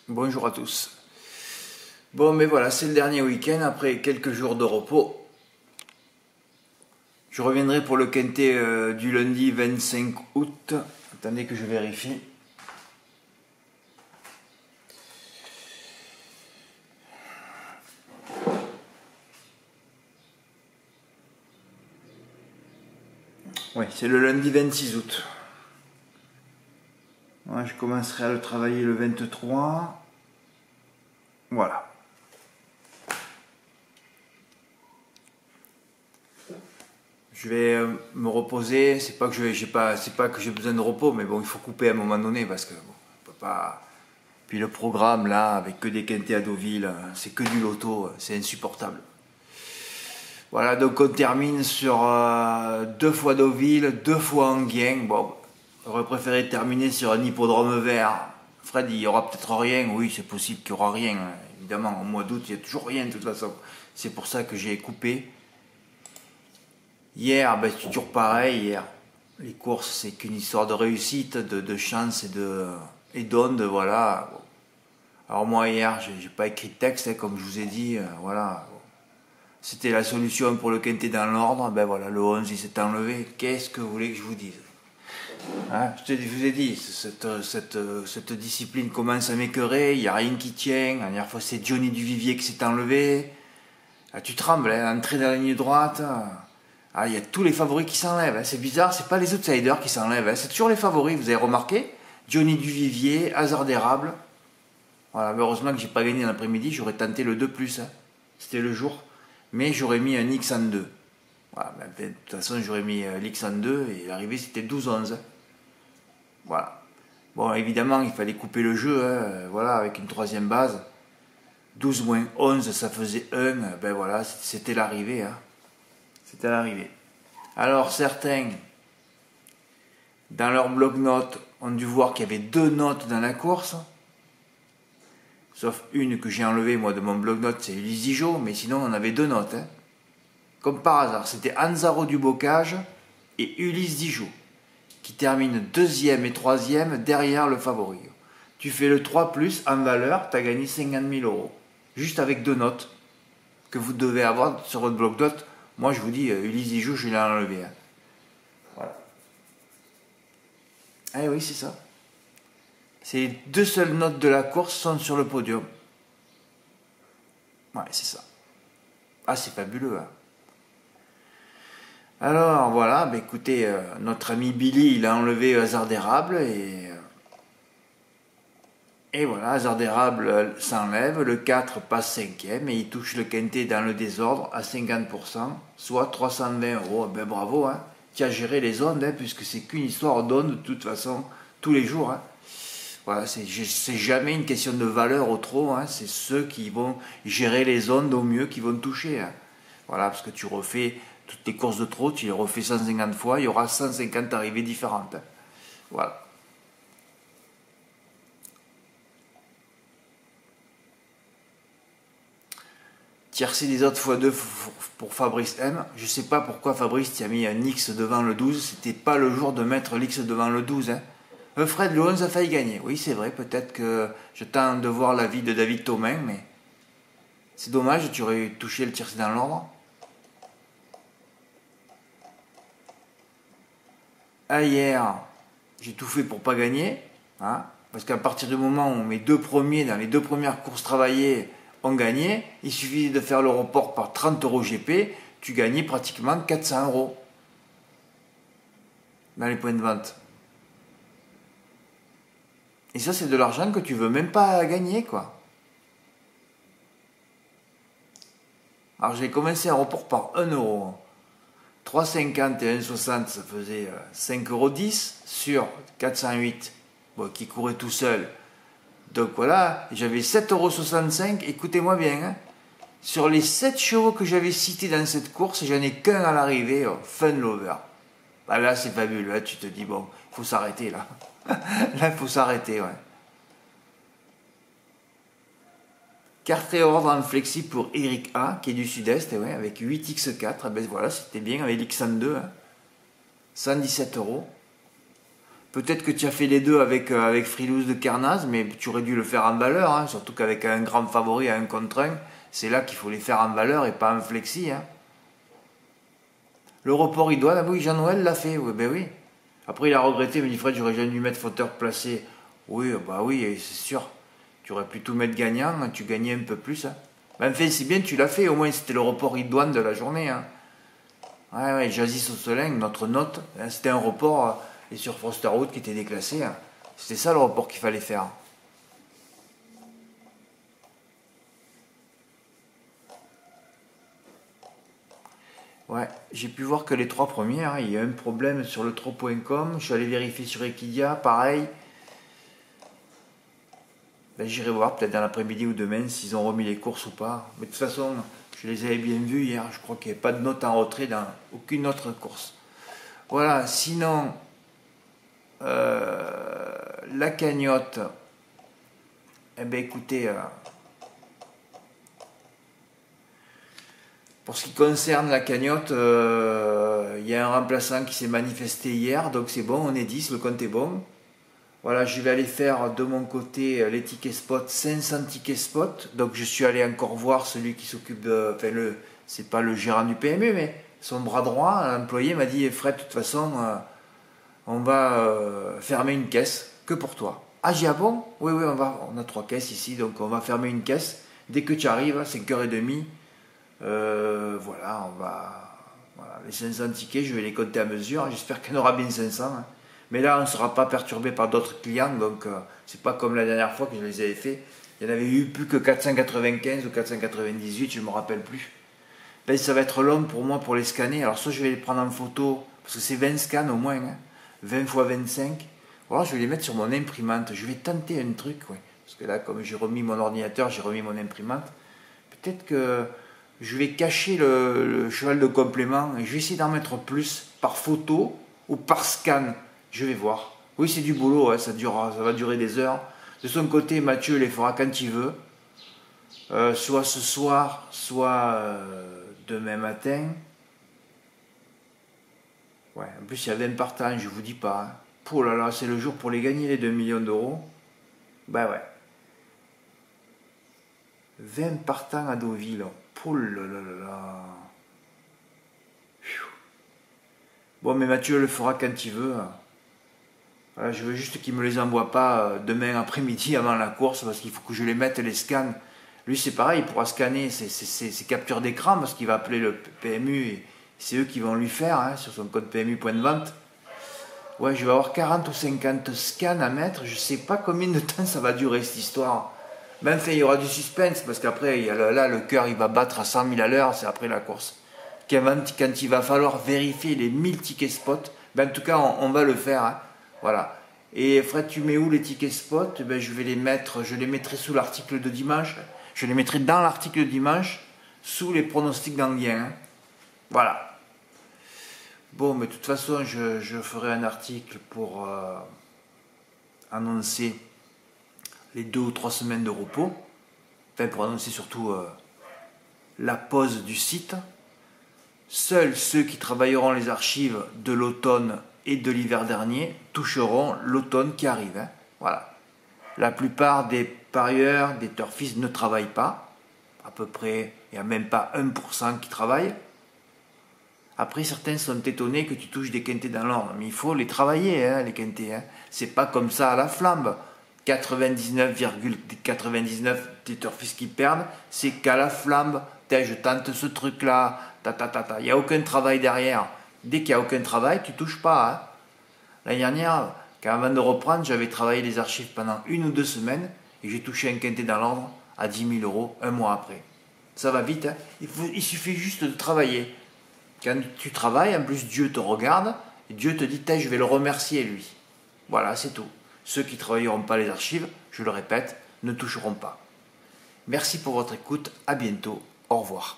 Bonjour à tous. Bon, mais voilà, c'est le dernier week-end après quelques jours de repos. Je reviendrai pour le quintet du lundi 25 août. Attendez que je vérifie. Oui, c'est le lundi 26 août. Ouais, je commencerai à le travailler le 23. Voilà. Je vais me reposer. C'est pas que j'ai besoin de repos, mais bon, il faut couper à un moment donné parce que bon, on peut pas. Puis le programme là, avec que des quintets à Deauville, c'est que du loto, c'est insupportable. Voilà, donc on termine sur 2 fois Deauville, 2 fois Enghien. Bon, j'aurais préféré terminer sur un hippodrome vert. Fred, il y aura peut-être rien. Oui, c'est possible qu'il n'y aura rien. Évidemment, au mois d'août, il n'y a toujours rien de toute façon. C'est pour ça que j'ai coupé. Hier, ben, c'est toujours pareil. Hier, les courses, c'est qu'une histoire de réussite, de chance et d'onde, voilà. Bon. Alors moi, hier, j'ai pas écrit de texte, hein, comme je vous ai dit, voilà. C'était la solution pour le quintet dans l'ordre. Ben voilà, le 11 il s'est enlevé. Qu'est-ce que vous voulez que je vous dise, hein? Je vous ai dit, cette discipline commence à m'écœurer. Il n'y a rien qui tient. La dernière fois, c'est Johnny Duvivier qui s'est enlevé. Ah, tu trembles, hein, entrer dans la ligne droite. Ah, il y a tous les favoris qui s'enlèvent. Hein. C'est bizarre, c'est pas les outsiders qui s'enlèvent. Hein. C'est toujours les favoris, vous avez remarqué? Johnny Duvivier, Hasard d'érable. Voilà, heureusement que j'ai pas gagné l'après-midi. J'aurais tenté le 2+. Hein. C'était le jour. Mais j'aurais mis un X en 2. Voilà, de toute façon, j'aurais mis l'X en 2 et l'arrivée c'était 12-11. Voilà. Bon, évidemment, il fallait couper le jeu, hein, voilà, avec une troisième base. 12 moins 11, ça faisait 1. Ben voilà, c'était l'arrivée. Hein. C'était l'arrivée. Alors, certains, dans leur bloc-notes, ont dû voir qu'il y avait 2 notes dans la course. Sauf une que j'ai enlevée, moi, de mon bloc-notes, c'est Ulysse Dijon, mais sinon, on avait 2 notes. Hein. Comme par hasard, c'était Anzaro du Bocage et Ulysse Dijon, qui terminent 2e et 3e derrière le favori. Tu fais le 3+, en valeur, tu as gagné 50 000 €. Juste avec 2 notes que vous devez avoir sur votre bloc-notes. Moi, je vous dis, Ulysse Dijon, je l'ai enlevé. Hein. Voilà. Ah oui, c'est ça. Ces 2 seules notes de la course sont sur le podium. Ouais, c'est ça. Ah, c'est fabuleux. Hein. Alors, voilà, bah, écoutez, notre ami Billy, il a enlevé Hasard d'érable et voilà, Hasard d'érable s'enlève, le 4 passe 5e et il touche le quintet dans le désordre à 50%, soit 320 €. Ben bravo, hein. Tu as géré les ondes, hein, puisque c'est qu'une histoire d'ondes de toute façon, tous les jours. Hein. Voilà, c'est jamais une question de valeur au trop, hein, c'est ceux qui vont gérer les ondes au mieux qui vont toucher. Hein. Voilà, parce que tu refais toutes les courses de trot, tu les refais 150 fois, il y aura 150 arrivées différentes. Hein. Voilà. Tiercé des autres x2 pour Fabrice M. Je sais pas pourquoi Fabrice t'y a mis un X devant le 12, c'était pas le jour de mettre l'X devant le 12. Hein. Fred, le 11 a failli gagner. Oui, c'est vrai, peut-être que je tente de voir l'avis de David Thomain, mais c'est dommage, tu aurais touché le tiercé dans l'ordre. Ah, hier, j'ai tout fait pour pas gagner, hein, parce qu'à partir du moment où mes 2 premiers, dans les 2 premières courses travaillées, ont gagné, il suffisait de faire le report par 30 € GP, tu gagnais pratiquement 400 € dans les points de vente. Et ça, c'est de l'argent que tu veux même pas gagner, quoi. Alors, j'ai commencé un report par 1 €. 3,50 et 1,60, ça faisait 5,10 € sur 408, bon, qui courait tout seul. Donc voilà, j'avais 7,65 €, écoutez-moi bien, hein. Sur les 7 chevaux que j'avais cités dans cette course, j'en ai qu'un à l'arrivée, Fun Lover. Bah là, c'est fabuleux, là, tu te dis, bon, il faut s'arrêter, là. Là, il faut s'arrêter, ouais. Carte et ordre en flexi pour Eric A, qui est du sud-est, ouais, avec 8x4, ben voilà, c'était bien, avec l'X en 2, hein. 117 €. Peut-être que tu as fait les deux avec Frilouz de Kernaz, mais tu aurais dû le faire en valeur, hein, surtout qu'avec un grand favori à 1 contre 1, c'est là qu'il faut les faire en valeur et pas en flexi. Hein. Le report idoine, ah oui, Jean-Noël l'a fait, oui, ben oui. Après, il a regretté, il me dit Fred, j'aurais jamais dû mettre fauteur placé. Oui, bah oui, c'est sûr. Tu aurais plutôt mettre gagnant, tu gagnais un peu plus. Hein. Mais enfin, c'est bien, tu l'as fait, au moins c'était le report idoine de la journée. Hein. Ouais, Jazzy Sosselin, notre note, hein, c'était un report et sur Frosterwood qui était déclassé. Hein. C'était ça le report qu'il fallait faire. Ouais, j'ai pu voir que les 3 premières, hein, il y a un problème sur le trop.com. Je suis allé vérifier sur Equidia, pareil. Ben, j'irai voir peut-être dans l'après-midi ou demain s'ils ont remis les courses ou pas. Mais de toute façon, je les avais bien vus hier. Je crois qu'il n'y avait pas de note en retrait dans aucune autre course. Voilà, sinon, la cagnotte, eh bien écoutez, pour ce qui concerne la cagnotte, il y a un remplaçant qui s'est manifesté hier, donc c'est bon, on est 10, le compte est bon. Voilà, je vais aller faire de mon côté les tickets spot, 500 tickets spot. Donc je suis allé encore voir celui qui s'occupe de... Enfin, c'est pas le gérant du PMU, mais son bras droit, l'employé m'a dit Fred, de toute façon, on va fermer une caisse que pour toi. Ah, j'ai ah bon? Oui, on a 3 caisses ici, donc on va fermer une caisse. Dès que tu arrives, à 5h30, voilà, Voilà, les 500 tickets, je vais les compter à mesure. J'espère qu'il y en aura bien 500. Hein. Mais là, on ne sera pas perturbé par d'autres clients, donc c'est pas comme la dernière fois que je les avais fait. Il n'y en avait eu plus que 495 ou 498, je ne me rappelle plus. Ben, ça va être long pour moi pour les scanner. Alors soit je vais les prendre en photo, parce que c'est 20 scans au moins, hein, 20 x 25. Ou alors je vais les mettre sur mon imprimante. Je vais tenter un truc, ouais. Parce que là, comme j'ai remis mon ordinateur, j'ai remis mon imprimante. Peut-être que je vais cacher le cheval de complément et je vais essayer d'en mettre plus par photo ou par scan. Je vais voir. Oui, c'est du boulot, hein, ça va durer des heures. De son côté, Mathieu les fera quand il veut. Soit ce soir, soit demain matin. Ouais, en plus, il y a 20 partants, je vous dis pas. Hein. Oh là là, c'est le jour pour les gagner, les 2 millions d'euros. Bah ouais. 20 partants à Deauville. Oh là là là là. Bon, mais Mathieu le fera quand il veut. Voilà, je veux juste qu'il ne me les envoie pas demain après-midi avant la course parce qu'il faut que je les mette les scans. Lui, c'est pareil, il pourra scanner ses captures d'écran parce qu'il va appeler le PMU et c'est eux qui vont lui faire hein, sur son code PMU point de vente. Ouais, je vais avoir 40 ou 50 scans à mettre. Je ne sais pas combien de temps ça va durer cette histoire. Mais enfin, il y aura du suspense parce qu'après, là, le cœur il va battre à 100 000 à l'heure, c'est après la course. Quand il va falloir vérifier les 1000 tickets spot, ben, en tout cas, on va le faire. Hein. Voilà. Et Fred, tu mets où les tickets spot? Ben, je les mettrai sous l'article de dimanche. Je les mettrai dans l'article de dimanche, sous les pronostics d'Anguien. Hein. Voilà. Bon, mais de toute façon, je ferai un article pour annoncer les 2 ou 3 semaines de repos. Enfin, pour annoncer surtout la pause du site. Seuls ceux qui travailleront les archives de l'automne et de l'hiver dernier toucheront l'automne qui arrive. Hein. Voilà. La plupart des parieurs, des turfistes ne travaillent pas. À peu près, il n'y a même pas 1% qui travaillent. Après, certains sont étonnés que tu touches des quintés dans l'ordre. Mais il faut les travailler, hein, les quintés. Hein. C'est pas comme ça à la flambe. 99,99 des turfistes qui perdent, c'est qu'à la flambe, je tente ce truc-là, il n'y a aucun travail derrière. Dès qu'il n'y a aucun travail, tu ne touches pas. Hein. L'année dernière, avant de reprendre, j'avais travaillé les archives pendant 1 ou 2 semaines et j'ai touché un quintet dans l'ordre à 10 000 euros un mois après. Ça va vite, hein. Il suffit juste de travailler. Quand tu travailles, en plus Dieu te regarde et Dieu te dit, je vais le remercier lui. Voilà, c'est tout. Ceux qui ne travailleront pas les archives, je le répète, ne toucheront pas. Merci pour votre écoute, à bientôt, au revoir.